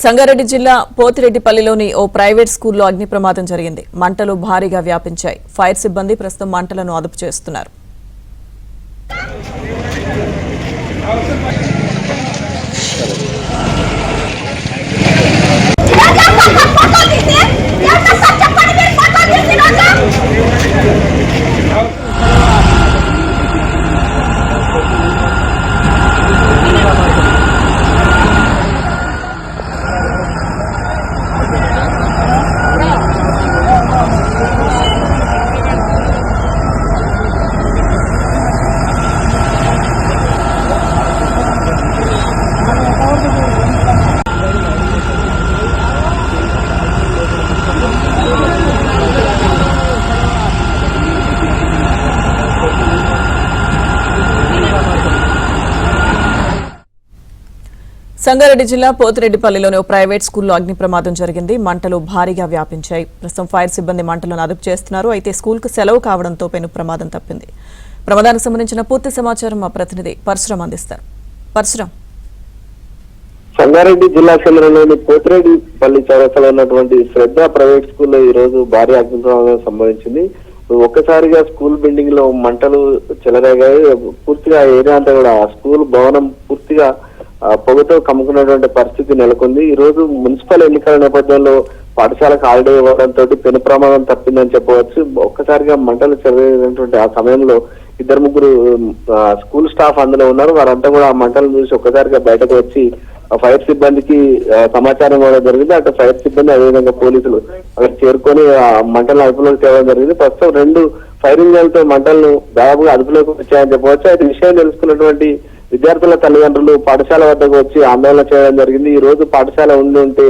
సంగారెడ్డి జిల్లా పోతిరెడ్డిపల్లిలోని ఓ ప్రైవేట్ స్కూల్లో అగ్ని ప్రమాదం జరిగింది. మంటలు భారీగా వ్యాపించాయి. ఫైర్ సిబ్బంది ప్రస్తుతం మంటలను అదుపు చేస్తున్నారు. సంగారెడ్డి జిల్లా పోతిరెడ్డిపల్లిలోని ఓ ప్రైవేట్ స్కూల్లో అగ్ని ప్రమాదం జరిగింది. మంటలు భారీగా వ్యాపించాయి. ప్రస్తుతం ఫైర్ సిబ్బంది మంటలను అదుపు చేస్తున్నారు. అయితే స్కూల్కు సెలవు కావడంతో పెను ప్రమాదం తప్పింది. ప్రమాదానికి సంబంధించిన పూర్తి సమాచారం మా ప్రతినిధి పరశురాం అందిస్తారు. పరశురాం, సంగారెడ్డి జిల్లా కేంద్రంలోని పోతిరెడ్డిపల్లి చౌరస్తాలో ఉన్నటువంటి శ్రద్ధ ప్రైవేట్ స్కూల్లో ఈ రోజు భారీ అగ్ని ప్రమాదం సంభవించింది. ఒక్కసారిగా స్కూల్ బిల్డింగ్ లో మంటలు చెలరేగాయి. పూర్తిగా ఏరియా అంతా కూడా స్కూల్ భవనం పూర్తిగా పొగతో కమ్ముకున్నటువంటి పరిస్థితి నెలకొంది. ఈ రోజు మున్సిపల్ ఎన్నికల నేపథ్యంలో పాఠశాలకు హాలిడే ఇవ్వడంతో పెను ప్రమాదం తప్పిందని చెప్పవచ్చు. ఒక్కసారిగా మంటలు చెలరేగినటువంటి ఆ సమయంలో ఇద్దరు ముగ్గురు స్కూల్ స్టాఫ్ అందులో ఉన్నారు. వారంతా కూడా ఆ మంటలను చూసి ఒక్కసారిగా బయటకు వచ్చి ఫైర్ సిబ్బందికి సమాచారం ఇవ్వడం జరిగింది. అటు ఫైర్ సిబ్బంది అదేవిధంగా పోలీసులు అక్కడ చేరుకొని ఆ మంటలను అదుపులోకి తేవడం జరిగింది. ప్రస్తుతం 2 ఫైర్ ఇంజన్లతో మంటలను దాదాపుగా అదుపులోకి వచ్చాయని చెప్పవచ్చు. అయితే విషయం తెలుసుకున్నటువంటి విద్యార్థుల తల్లిదండ్రులు పాఠశాల వద్దకు వచ్చి ఆందోళన చేయడం జరిగింది. ఈ రోజు పాఠశాల ఉండి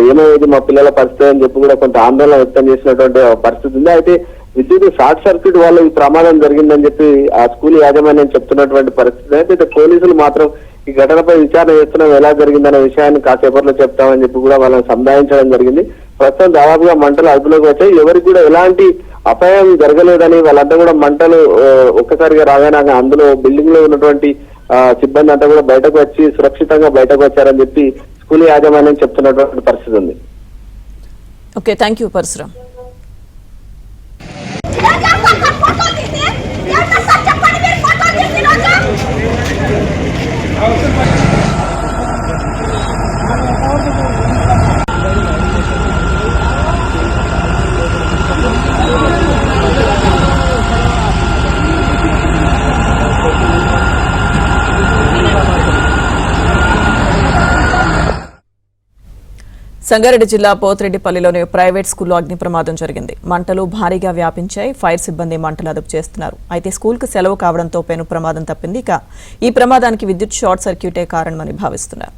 ఏమయ్యేది మా పిల్లల పరిస్థితి అని చెప్పి కూడా కొంత ఆందోళన వ్యక్తం చేసినటువంటి పరిస్థితి ఉంది. అయితే విద్యుత్ షార్ట్ సర్క్యూట్ వల్ల ఈ ప్రమాదం జరిగిందని చెప్పి ఆ స్కూల్ యాజమాన్యం చెప్తున్నటువంటి పరిస్థితి. అయితే పోలీసులు మాత్రం ఈ ఘటనపై విచారణ చేస్తున్నాం, ఎలా జరిగిందనే విషయాన్ని కాసేపట్లో చెప్తామని చెప్పి కూడా వాళ్ళని సంధానించడం జరిగింది. ప్రస్తుతం దాదాపుగా మంటలు అదుపులోకి వచ్చాయి. ఎవరికి కూడా ఎలాంటి అపాయం జరగలేదని వాళ్ళంతా కూడా మంటలు ఒక్కసారిగా రాగానే అందులో బిల్డింగ్ లో ఉన్నటువంటి సిబ్బంది అంతా కూడా బయటకు వచ్చి సురక్షితంగా బయటకు వచ్చారని చెప్పి స్కూల్ యాజమాన్యం చెప్తున్నటువంటి పరిస్థితి ఉంది. Okay, thank you Parashuram. Sangareddy జిల్లా పోతిరెడ్డిపల్లిలోని ప్రైవేట్ స్కూల్లో అగ్ని ప్రమాదం జరిగింది. మంటలు భారీగా వ్యాపించాయి. ఫైర్ సిబ్బంది మంటలు అదుపు చేస్తున్నారు. అయితే స్కూల్కు సెలవు కావడంతో పెను ప్రమాదం తప్పింది. ఇక ఈ ప్రమాదానికి విద్యుత్ షార్ట్ సర్క్యూటే కారణమని భావిస్తున్నారు.